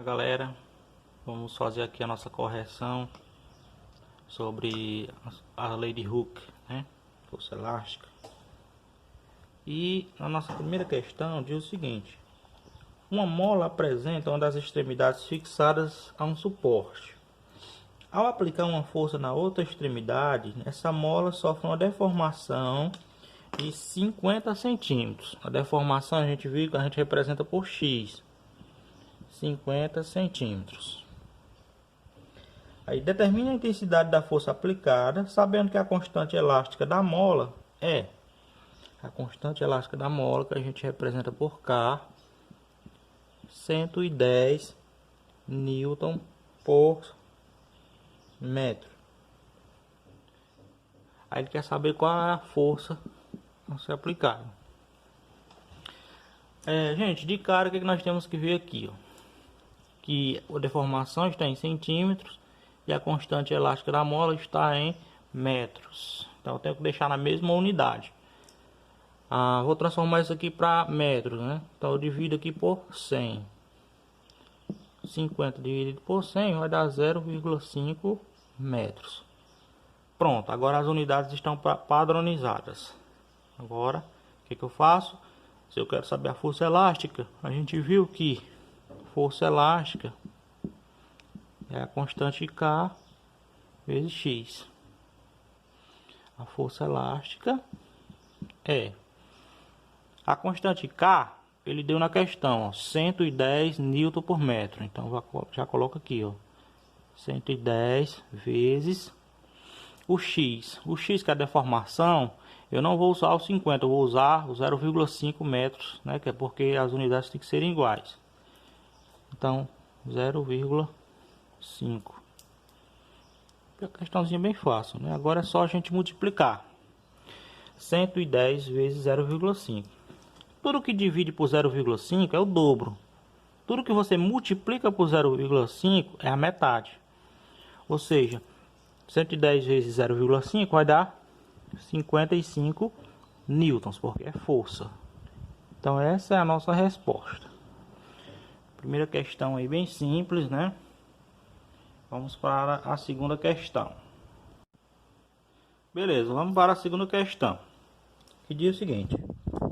Galera, vamos fazer aqui a nossa correção sobre a lei de Hooke, né? Força elástica. E a nossa primeira questão diz o seguinte: uma mola apresenta uma das extremidades fixadas a um suporte. Ao aplicar uma força na outra extremidade, essa mola sofre uma deformação de 50 centímetros. A deformação a gente viu que a gente representa por X. 50 centímetros. Aí determina a intensidade da força aplicada, sabendo que a constante elástica da mola é a constante elástica da mola, que a gente representa por K, 110 Newton por metro. Aí ele quer saber qual é a força a ser aplicada. Gente, de cara, o que nós temos que ver aqui, ó? Que a deformação está em centímetros e a constante elástica da mola está em metros. Então eu tenho que deixar na mesma unidade. Vou transformar isso aqui para metros, né? Então eu divido aqui por 100. 50 dividido por 100 vai dar 0,5 metros. Pronto, agora as unidades estão padronizadas. Agora, o que eu faço? Se eu quero saber a força elástica, a gente viu que força elástica é a constante K vezes X. A força elástica é a constante K, ele deu na questão, ó, 110 Newton por metro. Então já coloca aqui, ó, 110 vezes o X. O X, que é a deformação, eu não vou usar o 50, eu vou usar o 0,5 metros, né? Que é porque as unidades têm que serem iguais. Então 0,5. É uma questãozinha bem fácil, né? Agora é só a gente multiplicar 110 vezes 0,5. Tudo que divide por 0,5 é o dobro. Tudo que você multiplica por 0,5 é a metade. Ou seja, 110 vezes 0,5 vai dar 55 newtons, porque é força. Então essa é a nossa resposta. Primeira questão aí bem simples, né? Vamos para a segunda questão. Beleza, vamos para a segunda questão, que diz o seguinte: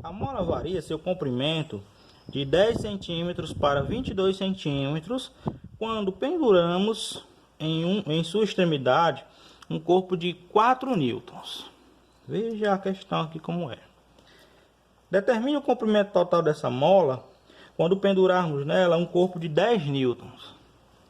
a mola varia seu comprimento de 10 centímetros para 22 centímetros quando penduramos em sua extremidade um corpo de 4 newtons. Veja a questão aqui como é. Determine o comprimento total dessa mola quando pendurarmos nela um corpo de 10 newtons,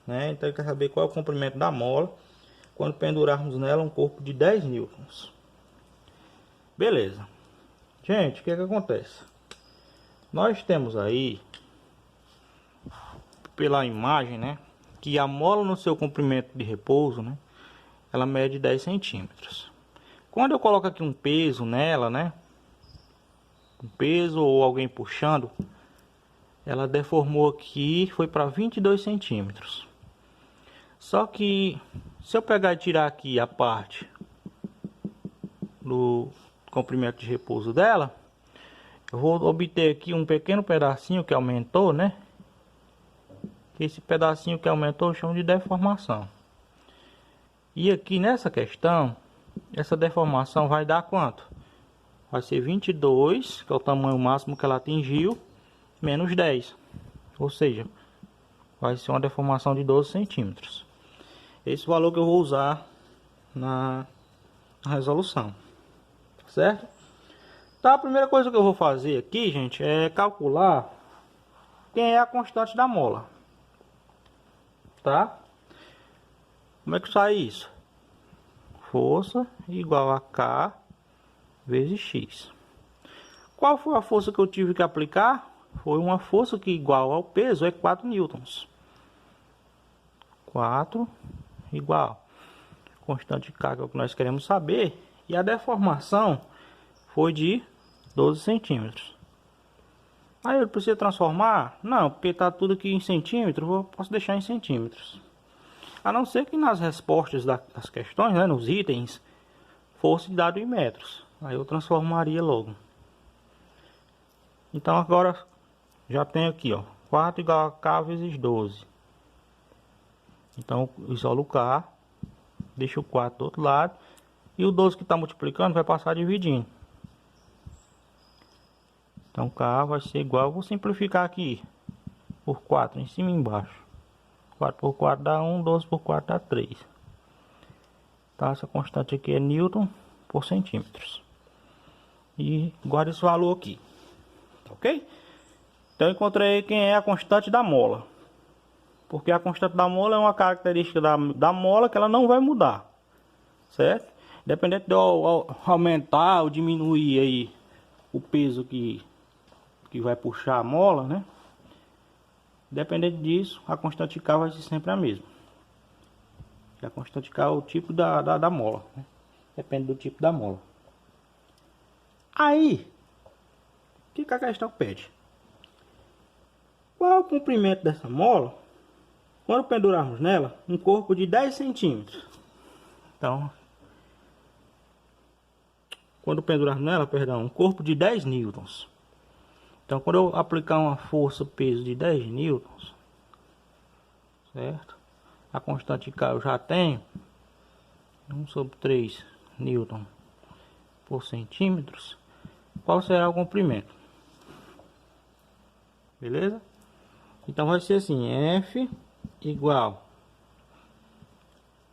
né? Então ele quer saber qual é o comprimento da mola quando pendurarmos nela um corpo de 10 newtons. Beleza. Gente, o que acontece? Nós temos aí, pela imagem, né, que a mola no seu comprimento de repouso, né, ela mede 10 centímetros. Quando eu coloco aqui um peso nela, né, um peso ou alguém puxando, ela deformou aqui, foi para 22 centímetros. Só que se eu pegar e tirar aqui a parte do comprimento de repouso dela, eu vou obter aqui um pequeno pedacinho que aumentou, né? Esse pedacinho que aumentou eu chamo de deformação. E aqui nessa questão, essa deformação vai dar quanto? Vai ser 22, que é o tamanho máximo que ela atingiu, menos 10. Ou seja, vai ser uma deformação de 12 centímetros. Esse valor que eu vou usar na resolução. Certo? Então a primeira coisa que eu vou fazer aqui, gente, é calcular quem é a constante da mola. Tá? Como é que sai isso? Força igual a K vezes X. Qual foi a força que eu tive que aplicar? Foi uma força que igual ao peso é 4 newtons. 4 igual. Constante K, que é o que nós queremos saber. E a deformação foi de 12 centímetros. Aí eu preciso transformar? Não, porque está tudo aqui em centímetros, eu posso deixar em centímetros. A não ser que nas respostas das questões, né, nos itens, fosse dado em metros. Aí eu transformaria logo. Então agora já tenho aqui, ó, 4 igual a K vezes 12. Então isola o K, deixa o 4 do outro lado, e o 12 que está multiplicando vai passar dividindo. Então K vai ser igual, vou simplificar aqui, por 4 em cima e embaixo. 4 por 4 dá 1, 12 por 4 dá 3. Tá, essa constante aqui é Newton por centímetros. E guarda esse valor aqui, ok? Então eu encontrei quem é a constante da mola. Porque a constante da mola é uma característica da mola que ela não vai mudar, certo? Independente de eu aumentar ou diminuir aí o peso que vai puxar a mola, né? Independente disso, a constante K vai ser sempre a mesma. A constante K é o tipo da mola, né? Depende do tipo da mola. Aí, o que a questão pede? Qual é o comprimento dessa mola quando pendurarmos nela um corpo de 10 centímetros? Então, quando pendurarmos nela, perdão, um corpo de 10 newtons. Então, quando eu aplicar uma força peso de 10 newtons, certo? A constante K eu já tenho 1/3 newton por centímetros. Qual será o comprimento? Beleza? Então vai ser assim, F igual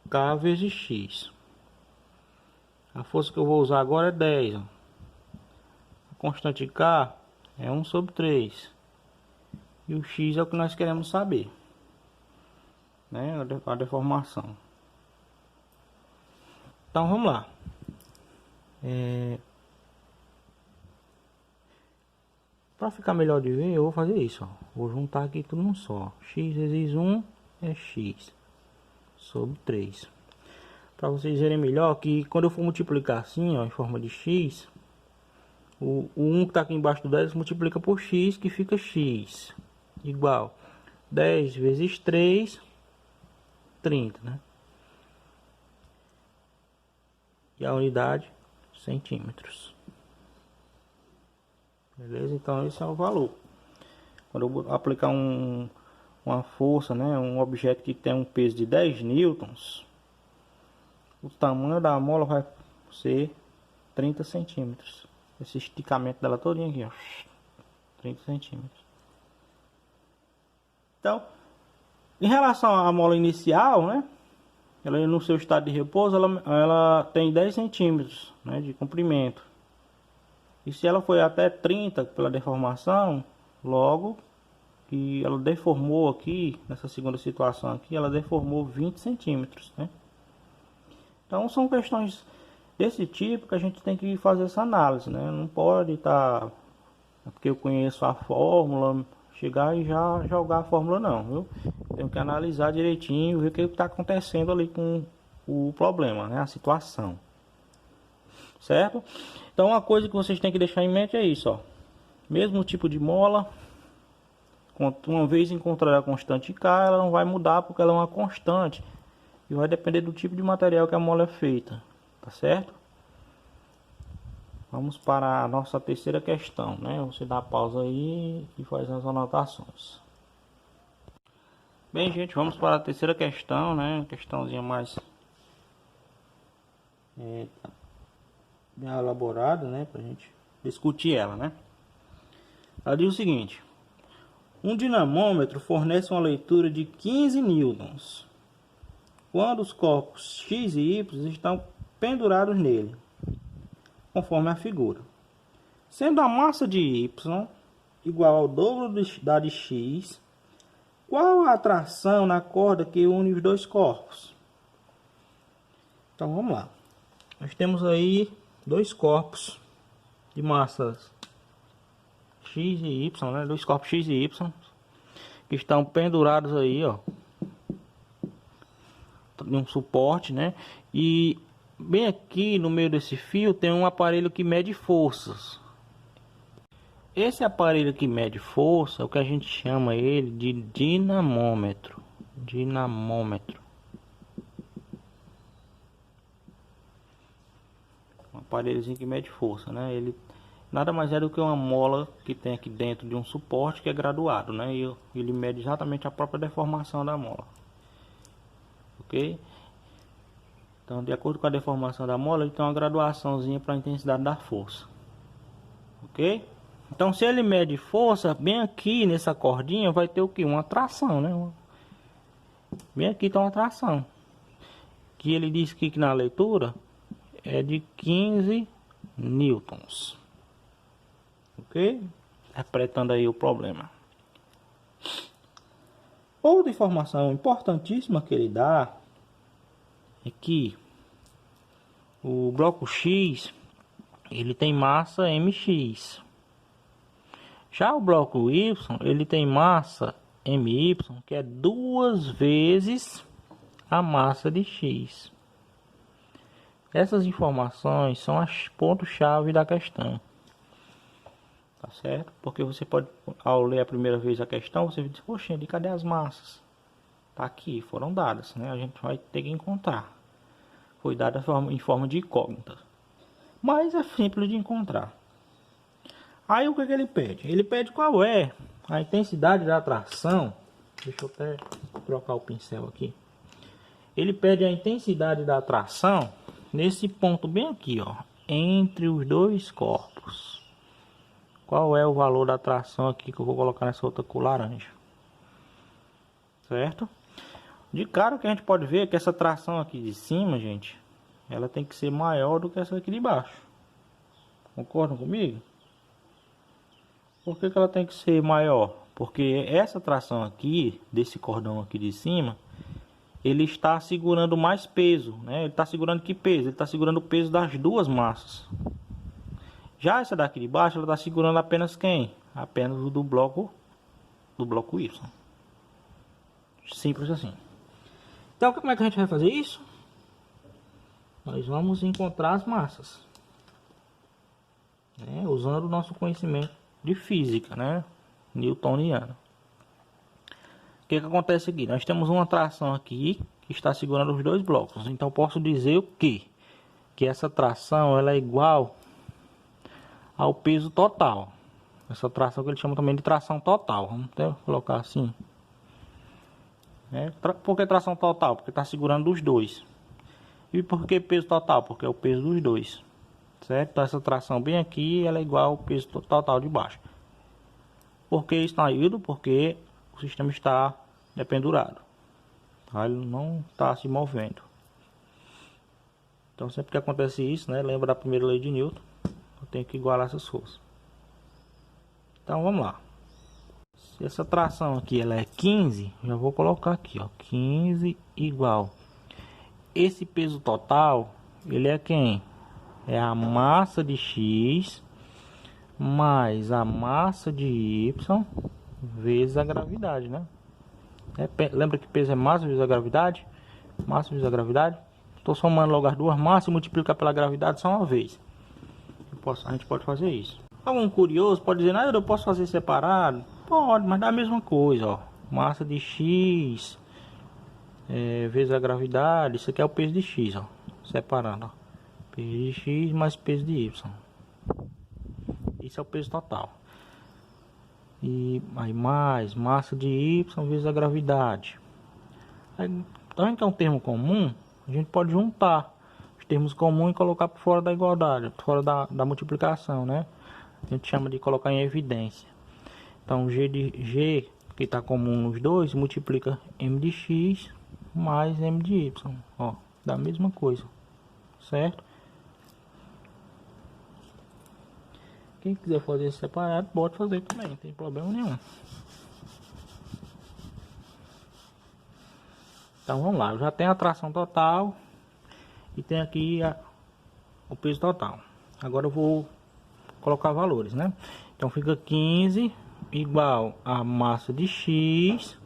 K vezes X. A força que eu vou usar agora é 10. Ó. A constante K é 1/3. E o X é o que nós queremos saber, né? A deformação. Então vamos lá. Para ficar melhor de ver, eu vou fazer isso. Ó. Vou juntar aqui tudo num só. X vezes 1 é X sobre 3. Para vocês verem melhor que quando eu for multiplicar assim, ó, em forma de X, o 1 que está aqui embaixo do 10 multiplica por X, que fica X igual 10 vezes 3, 30, né? E a unidade, centímetros. Beleza? Então esse é o valor. Quando eu aplicar uma força, né, um objeto que tem um peso de 10 newtons, o tamanho da mola vai ser 30 centímetros. Esse esticamento dela todinho aqui, ó, 30 centímetros. Então, em relação à mola inicial, né, ela no seu estado de repouso, ela tem 10 centímetros, né, de comprimento. E se ela foi até 30 pela deformação, logo que ela deformou aqui, nessa segunda situação aqui, ela deformou 20 centímetros, né? Então são questões desse tipo que a gente tem que fazer essa análise, né? Não pode estar, porque eu conheço a fórmula, chegar e já jogar a fórmula não, viu? Tenho que analisar direitinho, ver o que está acontecendo ali com o problema, né? A situação. Certo? Então uma coisa que vocês têm que deixar em mente é isso, ó. Mesmo tipo de mola, uma vez encontrar a constante K, ela não vai mudar porque ela é uma constante e vai depender do tipo de material que a mola é feita, tá certo? Vamos para a nossa terceira questão, né? Você dá pausa aí e faz as anotações. Bem, gente, vamos para a terceira questão, né? Questãozinha mais bem elaborada, né, pra gente discutir ela, né? Ela diz o seguinte: um dinamômetro fornece uma leitura de 15 newtons quando os corpos X e Y estão pendurados nele, conforme a figura. Sendo a massa de Y igual ao dobro da de X, qual a atração na corda que une os dois corpos? Então vamos lá. Nós temos aí dois corpos de massas X e Y, né? Dois corpos X e Y que estão pendurados aí, ó, em um suporte, né? E bem aqui no meio desse fio tem um aparelho que mede forças. Esse aparelho que mede força é o que a gente chama ele de dinamômetro. Dinamômetro. Um aparelhozinho que mede força, né? Ele nada mais é do que uma mola que tem aqui dentro de um suporte que é graduado, né? E ele mede exatamente a própria deformação da mola. ok? Então, de acordo com a deformação da mola, ele tem uma graduaçãozinha para a intensidade da força, ok? Então, se ele mede força, bem aqui nessa cordinha vai ter o que? Uma tração, né? Bem aqui está uma tração, que ele diz que na leitura é de 15 newtons, ok? Interpretando aí o problema. Outra informação importantíssima que ele dá é que o bloco X ele tem massa mx. Já o bloco Y ele tem massa my, que é 2 vezes a massa de X. Essas informações são as pontos-chave da questão. Tá certo? Porque você pode, ao ler a primeira vez a questão, você diz, poxa, cadê as massas? Tá aqui, foram dadas, né? A gente vai ter que encontrar. Foi dada em forma de incógnita. Mas é simples de encontrar. Aí o que ele pede? Ele pede qual é a intensidade da atração. Deixa eu até trocar o pincel aqui. Ele pede a intensidade da atração nesse ponto bem aqui, ó, entre os dois corpos. Qual é o valor da atração aqui que eu vou colocar nessa outra cor laranja? Certo? De cara o que a gente pode ver é que essa tração aqui de cima, gente, ela tem que ser maior do que essa aqui de baixo. Concordam comigo? Por que ela tem que ser maior? Porque essa tração aqui, desse cordão aqui de cima, ele está segurando mais peso, né? Ele está segurando que peso? Ele está segurando o peso das duas massas. Já essa daqui de baixo, ela está segurando apenas quem? Apenas o do bloco Y. Simples assim. Então, como é que a gente vai fazer isso? Nós vamos encontrar as massas, né? Usando o nosso conhecimento de física, né? Newtoniana. O que acontece aqui? Nós temos uma tração aqui que está segurando os dois blocos. Então, posso dizer o quê? Que essa tração ela é igual ao peso total. Essa tração que ele chama também de tração total. Vamos até colocar assim. Por que tração total? Porque está segurando os dois. E por que peso total? Porque é o peso dos dois. Certo? Então essa tração bem aqui ela é igual ao peso total de baixo. Por que isso está indo? Porque o sistema está dependurado. Tá? Ele não está se movendo. Então sempre que acontece isso, né? Lembra da primeira lei de Newton. Eu tenho que igualar essas forças. Então vamos lá. Se essa tração aqui ela é 15, já vou colocar aqui, ó, 15 igual. Esse peso total, ele é quem? É a massa de X mais a massa de Y vezes a gravidade, né? Lembra que peso é massa vezes a gravidade? Massa vezes a gravidade. Estou somando logo as duas massas e multiplicar pela gravidade só uma vez. A gente pode fazer isso. Algum curioso pode dizer, eu posso fazer separado? Pode, mas dá a mesma coisa, ó. Massa de X vezes a gravidade. Isso aqui é o peso de X, ó. Separando, ó. Peso de X mais peso de Y. Isso é o peso total. E aí mais massa de Y vezes a gravidade. Aí, então que é um termo comum, a gente pode juntar os termos comuns e colocar por fora da igualdade, por fora da multiplicação, né? A gente chama de colocar em evidência. Então G que está comum nos dois, multiplica M de X mais M de Y, ó, dá a mesma coisa, certo? Quem quiser fazer separado pode fazer também, não tem problema nenhum. Então vamos lá, eu já tenho a tração total e tem aqui o peso total. Agora eu vou colocar valores, né? Então fica 15 igual a massa de X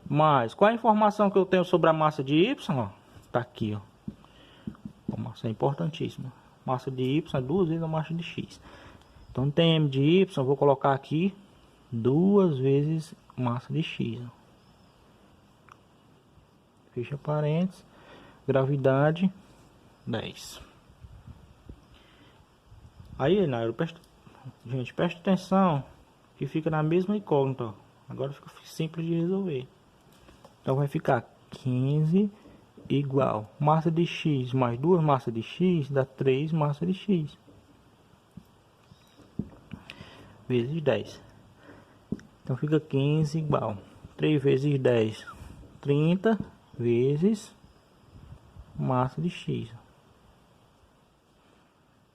mais, qual a informação que eu tenho sobre a massa de Y? Ó, tá aqui, ó. A massa é importantíssima. Massa de Y é 2 vezes a massa de X. Então tem M de Y, eu vou colocar aqui 2 vezes massa de X. Ó. Fecha parênteses. Gravidade 10. Aí, Nairo, gente, presta atenção que fica na mesma incógnita. Agora fica simples de resolver. Então vai ficar 15 igual massa de x mais 2 massas de x dá 3 massas de x vezes 10. Então fica 15 igual 3 vezes 10, 30 vezes massa de x.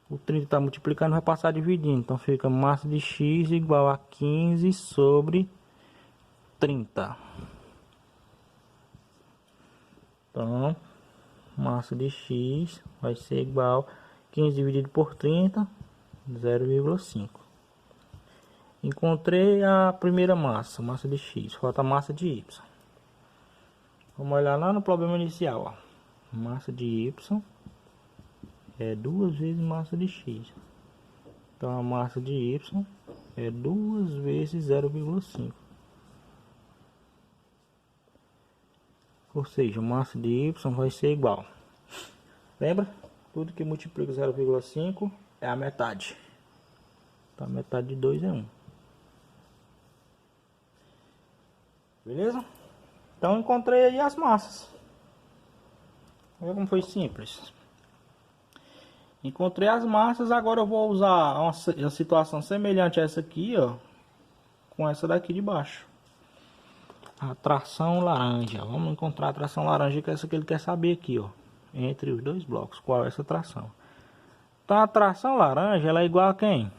O 30 está multiplicando, vai passar dividindo. Então fica massa de x igual a 15 sobre 30. Então, massa de x vai ser igual a 15 dividido por 30, 0,5. Encontrei a primeira massa, massa de x. Falta a massa de y. Vamos olhar lá no problema inicial, ó. Massa de y é 2 vezes massa de x. Então a massa de y é 2 vezes 0,5. Ou seja, a massa de y vai ser igual. Lembra? Tudo que multiplica 0,5 é a metade. Então a metade de 2 é 1. Beleza? Então encontrei aí as massas. Olha como foi simples. Encontrei as massas, agora eu vou usar uma situação semelhante a essa aqui, ó, com essa daqui de baixo. A tração laranja. Vamos encontrar a tração laranja, que é essa que ele quer saber aqui, ó, entre os dois blocos, qual é essa tração. Então a tração laranja, ela é igual a quem?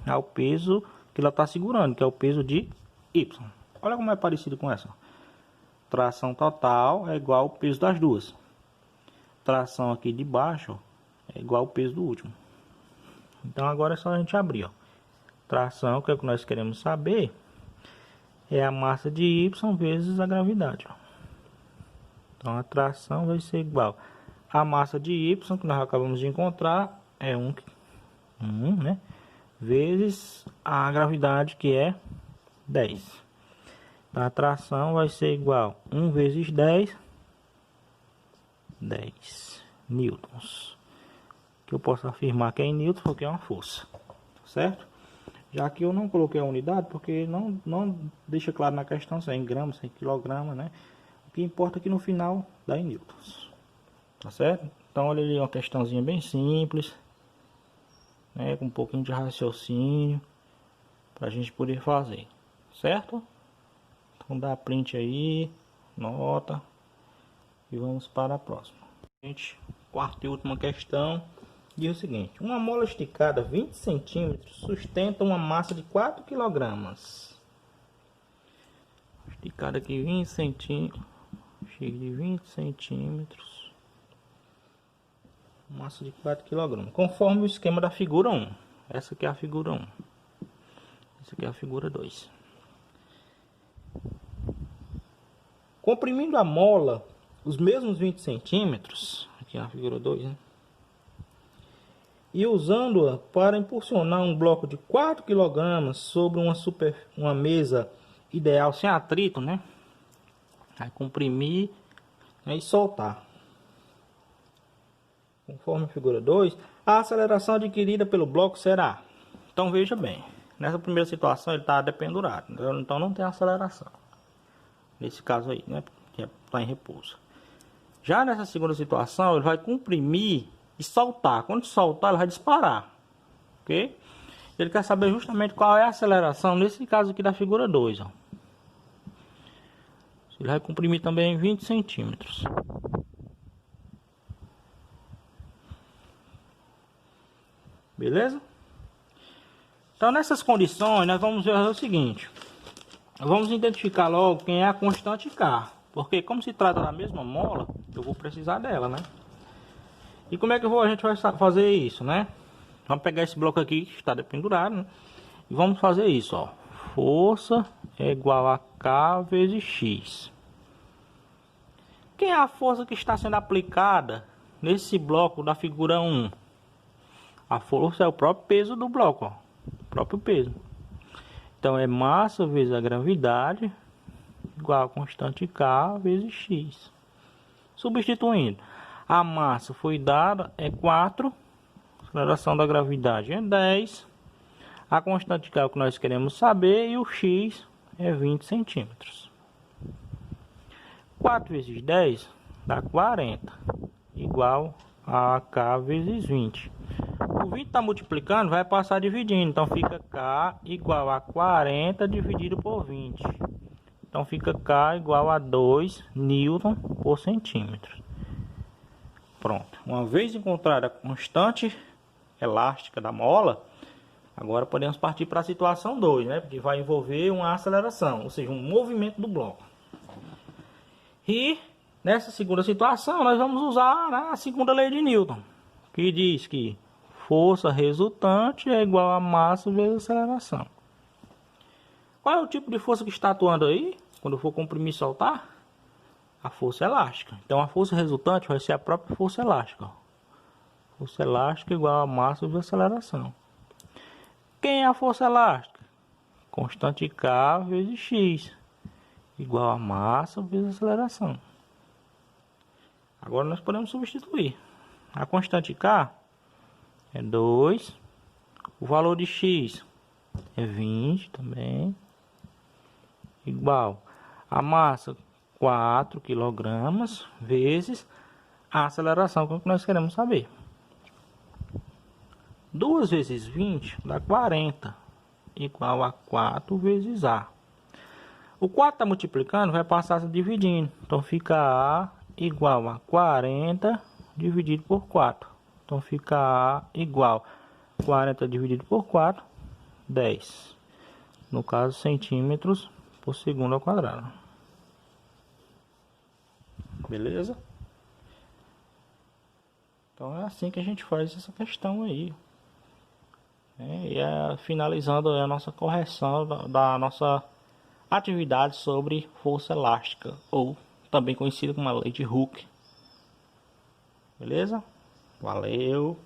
Ao peso que ela está segurando, que é o peso de y. Olha como é parecido com essa. Tração total é igual ao peso das duas. Tração aqui de baixo é igual ao peso do último. Então agora é só a gente abrir, ó. Tração, que é o que nós queremos saber, é a massa de y vezes a gravidade, ó. Então a tração vai ser igual a massa de y, que nós acabamos de encontrar, é 1, né? Vezes a gravidade, que é 10. Então a tração vai ser igual a 1 vezes 10 newtons. Que eu posso afirmar que é em newton porque é uma força, certo? Já que eu não coloquei a unidade porque não deixa claro na questão se é em gramas, se é em quilograma, né? O que importa é que no final dá em newtons, tá certo? Então olha ali uma questãozinha bem simples, né? Com um pouquinho de raciocínio para a gente poder fazer, certo? Então dá print aí, nota e vamos para a próxima. Gente, quarta e última questão diz o seguinte: uma mola esticada 20 centímetros sustenta uma massa de 4 kg. Esticada aqui 20 centímetros, cheio de 20 centímetros, massa de 4 kg, conforme o esquema da figura 1. Essa aqui é a figura 1. Essa aqui é a figura 2. Comprimindo a mola os mesmos 20 centímetros, aqui é a figura 2, né? E usando-a para impulsionar um bloco de 4 kg sobre uma mesa ideal sem atrito, né? Vai comprimir, né, e soltar. Conforme a figura 2, a aceleração adquirida pelo bloco será. Então veja bem, nessa primeira situação ele está dependurado, então não tem aceleração. Nesse caso aí, né? Que está em repouso. Já nessa segunda situação, ele vai comprimir e soltar. Quando soltar, ele vai disparar. Ok? Ele quer saber justamente qual é a aceleração, nesse caso aqui da figura 2. Ó. Ele vai comprimir também 20 centímetros. Beleza? Então, nessas condições, nós vamos ver o seguinte. Vamos identificar logo quem é a constante K. Porque como se trata da mesma mola, eu vou precisar dela, né? E como é que a gente vai fazer isso, né? Vamos pegar esse bloco aqui que está dependurado, né? E vamos fazer isso, ó. Força é igual a K vezes X. Quem é a força que está sendo aplicada nesse bloco da figura 1? A força é o próprio peso do bloco, ó. O próprio peso. Então é massa vezes a gravidade igual a constante K vezes X. Substituindo, a massa foi dada é 4, a aceleração da gravidade é 10, a constante K é o que nós queremos saber e o X é 20 centímetros. 4 vezes 10 dá 40, igual a K vezes 20. O 20 está multiplicando, vai passar dividindo, então fica K igual a 40 dividido por 20. Então fica K igual a 2 newton por centímetro. Pronto. Uma vez encontrada a constante elástica da mola, agora podemos partir para a situação 2, né? Porque vai envolver uma aceleração, ou seja, um movimento do bloco. E nessa segunda situação, nós vamos usar, né, a segunda lei de Newton, que diz que força resultante é igual a massa vezes aceleração. Qual é o tipo de força que está atuando aí, quando eu for comprimir e soltar? A força elástica. Então a força resultante vai ser a própria força elástica. Força elástica igual a massa vezes aceleração. Quem é a força elástica? Constante K vezes X, igual a massa vezes aceleração. Agora nós podemos substituir. A constante K é 2, o valor de X é 20 também, igual a massa 4 kg vezes a aceleração, que é o que nós queremos saber. 2 vezes 20 dá 40, igual a 4 vezes A. O 4 está multiplicando, vai passar dividindo. Então fica A igual a 40 dividido por 4. Então fica A igual a 40 dividido por 4, 10. No caso, centímetros por segundo ao quadrado. Beleza? Então é assim que a gente faz essa questão aí. Finalizando a nossa correção da nossa atividade sobre força elástica, ou também conhecida como a lei de Hooke. Beleza? Valeu!